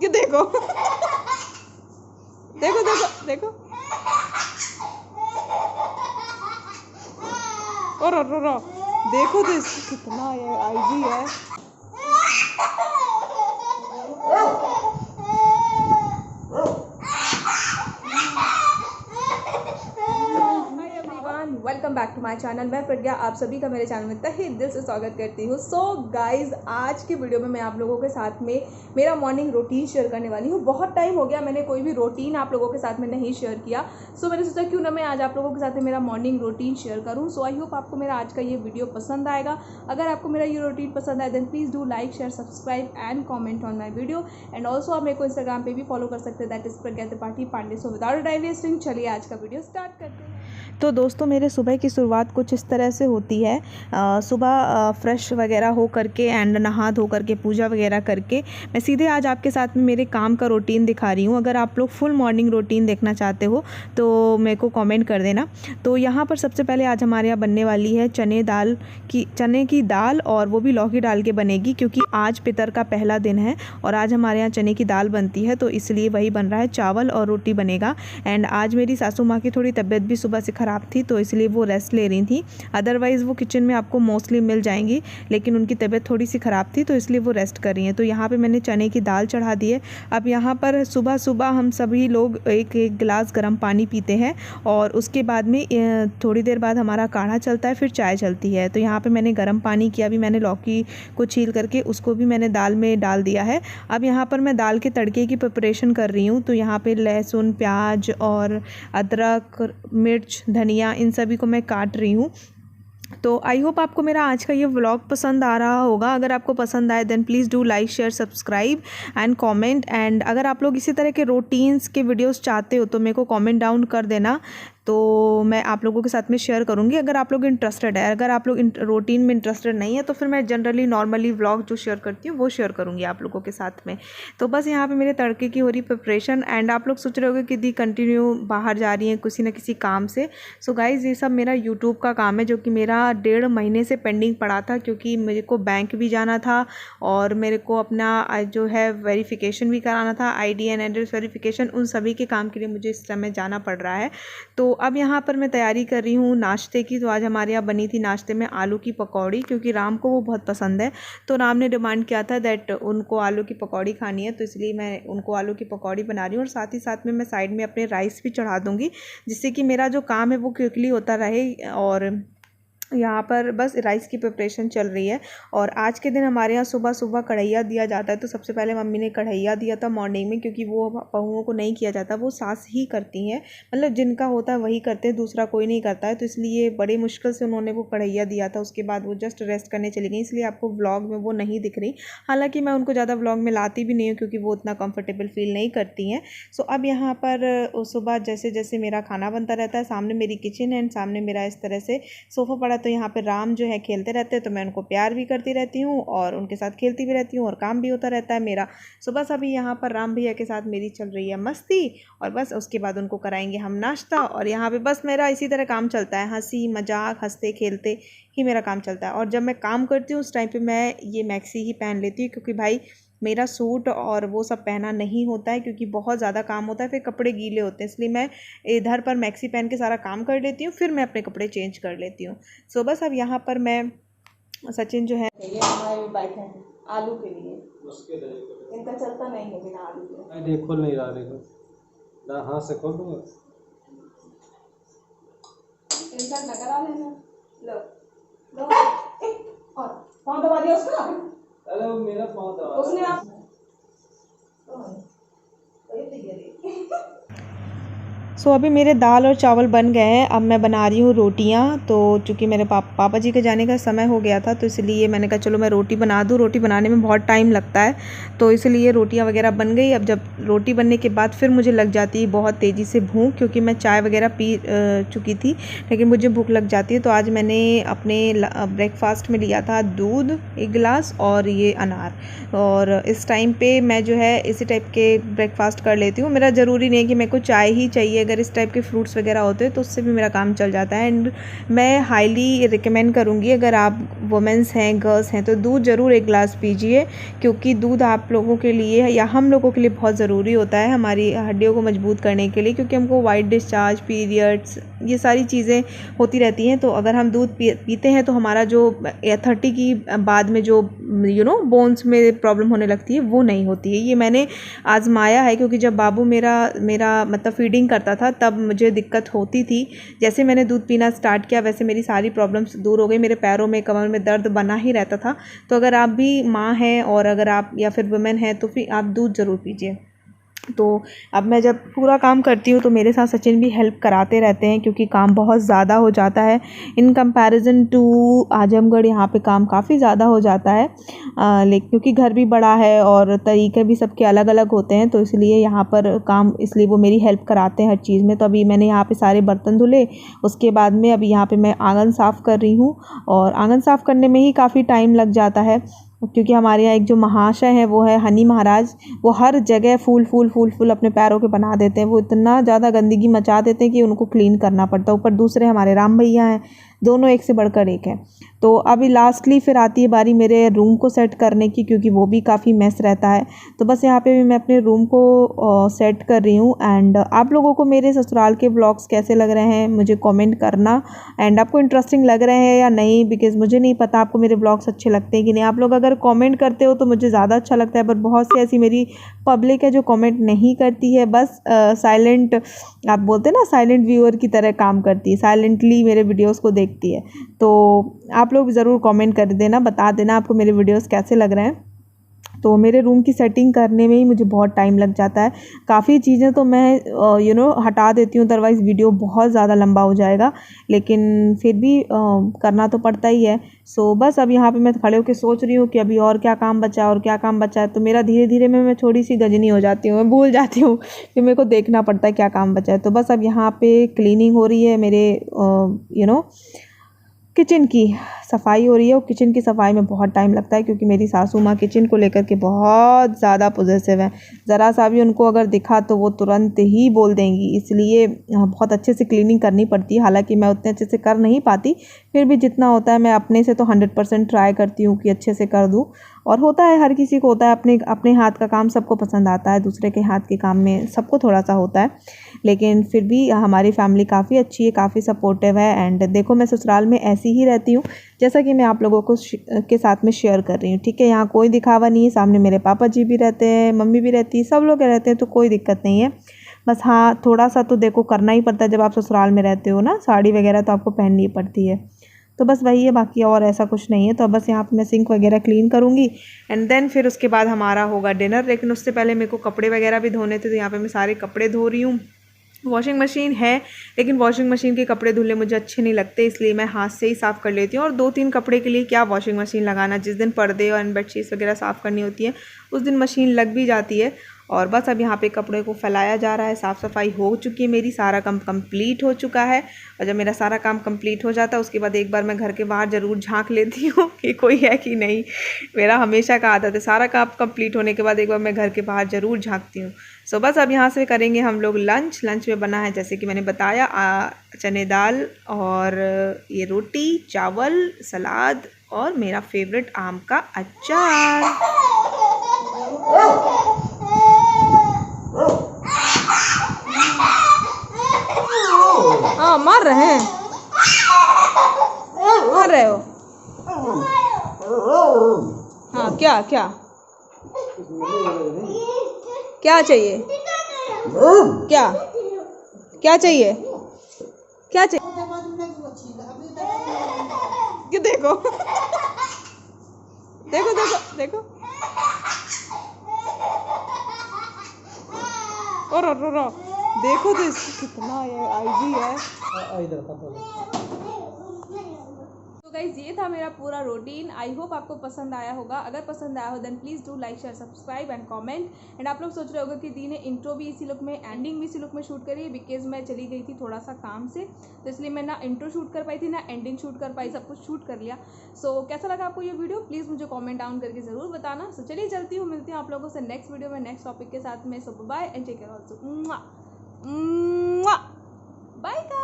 ये देखो देखो देखो देखो और देखो तो कितना ये आईजी है। Welcome back to my channel. मैं प्रज्ञा आप सभी का मेरे चैनल में तहे दिल से स्वागत करती हूँ। सो गाइज, आज की वीडियो में मैं आप लोगों के साथ में मेरा मॉर्निंग रूटीन शेयर करने वाली हूँ। बहुत टाइम हो गया मैंने कोई भी रूटीन आप लोगों के साथ में नहीं शेयर किया। सो मैंने सोचा क्यों ना मैं आज आप लोगों के साथ में मेरा मॉर्निंग रूटीन शेयर करूँ। सो आई होप आपको मेरा आज का ये वीडियो पसंद आएगा। अगर आपको मेरा ये रूटीन पसंद आए then please do like share subscribe and comment on my video. And also आप मेरे को इंस्टाग्राम पर भी फॉलो कर सकते हैं, that is Pragya Tripathi Pandey. So without time wasting चलिए आज का वीडियो स्टार्ट करते हैं। तो दोस्तों, मेरे सुबह की शुरुआत कुछ इस तरह से होती है। सुबह फ्रेश वगैरह हो करके एंड नहा धो करके पूजा वगैरह करके मैं सीधे आज आपके साथ में मेरे काम का रूटीन दिखा रही हूँ। अगर आप लोग फुल मॉर्निंग रूटीन देखना चाहते हो तो मेरे को कमेंट कर देना। तो यहाँ पर सबसे पहले आज हमारे यहाँ बनने वाली है चने की दाल, और वो भी लौकी डाल के बनेगी क्योंकि आज पितर का पहला दिन है और आज हमारे यहाँ चने की दाल बनती है, तो इसलिए वही बन रहा है। चावल और रोटी बनेगा। एंड आज मेरी सासू माँ की थोड़ी तबीयत भी सुबह से ख़राब थी तो इसलिए वो रेस्ट ले रही थी। अदरवाइज़ वो किचन में आपको मोस्टली मिल जाएंगी, लेकिन उनकी तबीयत थोड़ी सी ख़राब थी तो इसलिए वो रेस्ट कर रही हैं। तो यहाँ पे मैंने चने की दाल चढ़ा दी है। अब यहाँ पर सुबह सुबह हम सभी लोग एक एक गिलास गर्म पानी पीते हैं और उसके बाद में थोड़ी देर बाद हमारा काढ़ा चलता है, फिर चाय चलती है। तो यहाँ पर मैंने गर्म पानी किया, अभी मैंने लौकी को छील करके उसको भी मैंने दाल में डाल दिया है। अब यहाँ पर मैं दाल के तड़के की प्रिपरेशन कर रही हूँ। तो यहाँ पर लहसुन, प्याज और अदरक, मिर्च, धनिया, इन सभी को मैं काट रही हूँ। तो आई होप आपको मेरा आज का ये व्लॉग पसंद आ रहा होगा। अगर आपको पसंद आए then please do like share subscribe and comment. And अगर आप लोग इसी तरह के रूटीन्स के वीडियोस चाहते हो तो मेरे को कमेंट डाउन कर देना, तो मैं आप लोगों के साथ में शेयर करूंगी अगर आप लोग इंटरेस्टेड है। अगर आप लोग रूटीन में इंटरेस्टेड नहीं है तो फिर मैं जनरली नॉर्मली व्लॉग जो शेयर करती हूँ वो शेयर करूँगी आप लोगों के साथ में। तो बस यहाँ पे मेरे तड़के की हो रही प्रिपरेशन। एंड आप लोग सोच रहे होगे कि दी कंटिन्यू बाहर जा रही हैं किसी न किसी काम से। सो गाइज़, ये सब मेरा यूट्यूब का काम है जो कि मेरा 1.5 महीने से पेंडिंग पड़ा था, क्योंकि मेरे को बैंक भी जाना था और मेरे को अपना जो है वेरिफिकेशन भी कराना था, ID एंड एड्रेस वेरिफिकेशन। उन सभी के काम के लिए मुझे इस समय जाना पड़ रहा है। तो अब यहाँ पर मैं तैयारी कर रही हूँ नाश्ते की। तो आज हमारे यहाँ बनी थी नाश्ते में आलू की पकौड़ी, क्योंकि राम को वो बहुत पसंद है। तो राम ने डिमांड किया था दैट उनको आलू की पकौड़ी खानी है, तो इसलिए मैं उनको आलू की पकौड़ी बना रही हूँ। और साथ ही साथ में मैं साइड में अपने राइस भी चढ़ा दूँगी, जिससे कि मेरा जो काम है वो क्विकली होता रहे। और यहाँ पर बस राइस की प्रिपरेशन चल रही है। और आज के दिन हमारे यहाँ सुबह सुबह कढ़ैया दिया जाता है। तो सबसे पहले मम्मी ने कढ़ैया दिया था मॉर्निंग में, क्योंकि वो बहुओं को नहीं किया जाता, वो सास ही करती हैं, मतलब जिनका होता है वही करते हैं, दूसरा कोई नहीं करता है। तो इसलिए बड़ी मुश्किल से उन्होंने वो कढ़ैया दिया था। उसके बाद वो जस्ट रेस्ट करने चली गई, इसलिए आपको व्लॉग में वो नहीं दिख रही। हालाँकि मैं उनको ज़्यादा व्लॉग में लाती भी नहीं हूँ, क्योंकि वो उतना कम्फर्टेबल फील नहीं करती हैं। सो अब यहाँ पर सुबह जैसे जैसे मेरा खाना बनता रहता है, सामने मेरी किचन है एंड सामने मेरा इस तरह से सोफ़ा पड़ा। तो यहाँ पे राम जो है खेलते रहते हैं, तो मैं उनको प्यार भी करती रहती हूँ और उनके साथ खेलती भी रहती हूँ और काम भी होता रहता है मेरा। सुबह सभी यहाँ पर राम भैया के साथ मेरी चल रही है मस्ती, और बस उसके बाद उनको कराएंगे हम नाश्ता। और यहाँ पे बस मेरा इसी तरह काम चलता है, हंसी मजाक, हंसते खेलते ही मेरा काम चलता है। और जब मैं काम करती हूँ उस टाइम पर मैं ये मैक्सी ही पहन लेती हूँ, क्योंकि भाई मेरा सूट और वो सब पहना नहीं होता है, क्योंकि बहुत ज़्यादा काम होता है, फिर कपड़े गीले होते हैं। इसलिए मैं इधर पर मैक्सी पहन के सारा काम कर लेती हूँ, फिर मैं अपने कपड़े चेंज कर लेती हूँ। सो बस अब यहाँ पर मैं सचिन जो है ये हमारे बैठे हैं आलू के लिए, इनका चलता नहीं है बिना आलू के। देखो नहीं रहा, देखो ना, हाथ से खोल दूँगा, इनका नकरा लेना। लो लो और कौन दबा दिया उसका? अरे वो मेरा पाँव दबा उसने आप सो अभी मेरे दाल और चावल बन गए हैं। अब मैं बना रही हूँ रोटियाँ। तो चूँकि मेरे पापा जी के जाने का समय हो गया था, तो इसलिए मैंने कहा चलो मैं रोटी बना दूँ। रोटी बनाने में बहुत टाइम लगता है, तो इसलिए रोटियाँ वगैरह बन गई। अब जब रोटी बनने के बाद फिर मुझे लग जाती है बहुत तेज़ी से भूख, क्योंकि मैं चाय वगैरह पी चुकी थी, लेकिन मुझे भूख लग जाती है। तो आज मैंने अपने ब्रेकफास्ट में लिया था दूध 1 गिलास और ये अनार। और इस टाइम पर मैं जो है इसी टाइप के ब्रेकफास्ट कर लेती हूँ। मेरा ज़रूरी नहीं है कि मेरे को चाय ही चाहिए अगर इस टाइप के फ्रूट्स वगैरह होते हैं तो उससे भी मेरा काम चल जाता है। एंड मैं हाईली रिकमेंड करूँगी, अगर आप वुमेंस हैं, गर्ल्स हैं, तो दूध ज़रूर एक गिलास पीजिए, क्योंकि दूध आप लोगों के लिए या हम लोगों के लिए बहुत ज़रूरी होता है हमारी हड्डियों को मजबूत करने के लिए, क्योंकि हमको वाइट डिस्चार्ज, पीरियड्स, ये सारी चीज़ें होती रहती हैं। तो अगर हम दूध पीते हैं तो हमारा जो 30 की बाद में जो बोन्स में प्रॉब्लम होने लगती है वो नहीं होती है। ये मैंने आजमाया है, क्योंकि जब बाबू मेरा मतलब फीडिंग करता था तब मुझे दिक्कत होती थी। जैसे मैंने दूध पीना स्टार्ट किया वैसे मेरी सारी प्रॉब्लम्स दूर हो गई। मेरे पैरों में, कमर में दर्द बना ही रहता था। तो अगर आप भी माँ हैं और अगर आप या फिर वुमेन हैं तो फिर आप दूध ज़रूर पीजिए। तो अब मैं जब पूरा काम करती हूँ तो मेरे साथ सचिन भी हेल्प कराते रहते हैं, क्योंकि काम बहुत ज़्यादा हो जाता है इन कंपैरिजन टू आजमगढ़। यहाँ पे काम काफ़ी ज़्यादा हो जाता है, लेकिन क्योंकि घर भी बड़ा है और तरीके भी सबके अलग अलग होते हैं, तो इसलिए यहाँ पर काम, इसलिए वो मेरी हेल्प कराते हैं हर चीज़ में। तो अभी मैंने यहाँ पे सारे बर्तन धुले, उसके बाद में अभी यहाँ पे मैं आंगन साफ़ कर रही हूँ, और आंगन साफ़ करने में ही काफ़ी टाइम लग जाता है, क्योंकि हमारे यहाँ एक जो महाशय हैं वो है हनी महाराज। वो हर जगह फूल अपने पैरों के बना देते हैं। वो इतना ज़्यादा गंदगी मचा देते हैं कि उनको क्लीन करना पड़ता है। ऊपर दूसरे हमारे राम भैया हैं, दोनों एक से बढ़कर एक हैं। तो अभी लास्टली फिर आती है बारी मेरे रूम को सेट करने की, क्योंकि वो भी काफ़ी मैस रहता है। तो बस यहाँ पे भी मैं अपने रूम को सेट कर रही हूँ। एंड आप लोगों को मेरे ससुराल के ब्लॉग्स कैसे लग रहे हैं मुझे कमेंट करना, एंड आपको इंटरेस्टिंग लग रहे हैं या नहीं, बिकॉज़ मुझे नहीं पता आपको मेरे ब्लॉग्स अच्छे लगते हैं कि नहीं। आप लोग अगर कमेंट करते हो तो मुझे ज़्यादा अच्छा लगता है, पर बहुत सी ऐसी मेरी पब्लिक है जो कमेंट नहीं करती है, बस साइलेंट, आप बोलते हैं ना, साइलेंट व्यूअर की तरह काम करती है, साइलेंटली मेरे वीडियोज़ को देखती है। तो आप लोग ज़रूर कमेंट कर देना, बता देना आपको मेरे वीडियोस कैसे लग रहे हैं। तो मेरे रूम की सेटिंग करने में ही मुझे बहुत टाइम लग जाता है। काफ़ी चीज़ें तो मैं हटा देती हूँ, अदरवाइज़ वीडियो बहुत ज़्यादा लंबा हो जाएगा, लेकिन फिर भी करना तो पड़ता ही है। सो बस अब यहाँ पे मैं खड़े होकर सोच रही हूँ कि अभी और क्या काम बचा है, और क्या काम बचा है। तो मेरा धीरे धीरे मैं थोड़ी सी गजनी हो जाती हूँ, मैं भूल जाती हूँ कि मेरे को देखना पड़ता है क्या काम बचा है। तो बस अब यहाँ पे क्लीनिंग हो रही है, मेरे किचन की सफाई हो रही है। और किचन की सफाई में बहुत टाइम लगता है, क्योंकि मेरी सासू माँ किचन को लेकर के बहुत ज़्यादा पॉजिटिव हैं। ज़रा सा भी उनको अगर दिखा तो वो तुरंत ही बोल देंगी, इसलिए बहुत अच्छे से क्लीनिंग करनी पड़ती है। हालांकि मैं उतने अच्छे से कर नहीं पाती, फिर भी जितना होता है मैं अपने से तो 100% ट्राई करती हूँ कि अच्छे से कर दूँ। और होता है, हर किसी को होता है, अपने अपने हाथ का काम सबको पसंद आता है, दूसरे के हाथ के काम में सबको थोड़ा सा होता है। लेकिन फिर भी हमारी फैमिली काफ़ी अच्छी है, काफ़ी सपोर्टिव है। एंड देखो, मैं ससुराल में ऐसी ही रहती हूँ जैसा कि मैं आप लोगों को के साथ में शेयर कर रही हूँ, ठीक है। यहाँ कोई दिखावा नहीं है, सामने मेरे पापा जी भी रहते हैं, मम्मी भी रहती है, सब लोग रहते हैं, तो कोई दिक्कत नहीं है। बस हाँ, थोड़ा सा तो देखो करना ही पड़ता है, जब आप ससुराल में रहते हो ना, साड़ी वगैरह तो आपको पहननी ही पड़ती है। तो बस वही है, बाकी और ऐसा कुछ नहीं है। तो बस यहाँ पे मैं सिंक वगैरह क्लीन करूँगी, एंड देन फिर उसके बाद हमारा होगा डिनर। लेकिन उससे पहले मेरे को कपड़े वगैरह भी धोने थे, तो यहाँ पे मैं सारे कपड़े धो रही हूँ। वॉशिंग मशीन है, लेकिन वॉशिंग मशीन के कपड़े धुलने मुझे अच्छे नहीं लगते, इसलिए मैं हाथ से ही साफ़ कर लेती हूँ। और 2-3 कपड़े के लिए क्या वॉशिंग मशीन लगाना, जिस दिन पर्दे और बेडशीट्स वगैरह साफ़ करनी होती है उस दिन मशीन लग भी जाती है। और बस अब यहाँ पे कपड़े को फैलाया जा रहा है। साफ़ सफाई हो चुकी है मेरी, सारा काम कंप्लीट हो चुका है। और जब मेरा सारा काम कंप्लीट हो जाता है उसके बाद एक बार मैं घर के बाहर ज़रूर झांक लेती हूँ कि कोई है कि नहीं। मेरा हमेशा का आदत है, सारा काम कंप्लीट होने के बाद एक बार मैं घर के बाहर ज़रूर झांकती हूँ। सो बस अब यहाँ से करेंगे हम लोग लंच। लंच में बना है, जैसे कि मैंने बताया, चने दाल और ये रोटी, चावल, सलाद और मेरा फेवरेट आम का अचार। हाँ, मार रहे हैं, मार रहे हो। हाँ, क्या क्या क्या चाहिए, क्या क्या चाहिए, क्या चाहिए, कि देखो देखो देखो देखो, और देखो तो इसको कितना ये आईडी है। इधर का तो गाइज ये था मेरा पूरा रूटीन। आई होप आपको पसंद आया होगा। अगर पसंद आया हो then please do like, share, subscribe and comment. And आप लोग सोच रहे होगा कि दी ने इंट्रो भी इसी लुक में, एंडिंग भी इसी लुक में शूट करी, बिकॉज मैं चली गई थी थोड़ा सा काम से, तो इसलिए मैं ना इंट्रो शूट कर पाई थी ना एंडिंग शूट कर पाई, सब कुछ शूट कर लिया। सो कैसा लगा आपको ये वीडियो, प्लीज़ मुझे कॉमेंट डाउन करके ज़रूर बताना। सो चलिए चलती हूँ, मिलती हूँ आप लोगों से नेक्स्ट वीडियो में नेक्स्ट टॉपिक के साथ में। So bye and take care also. Bye.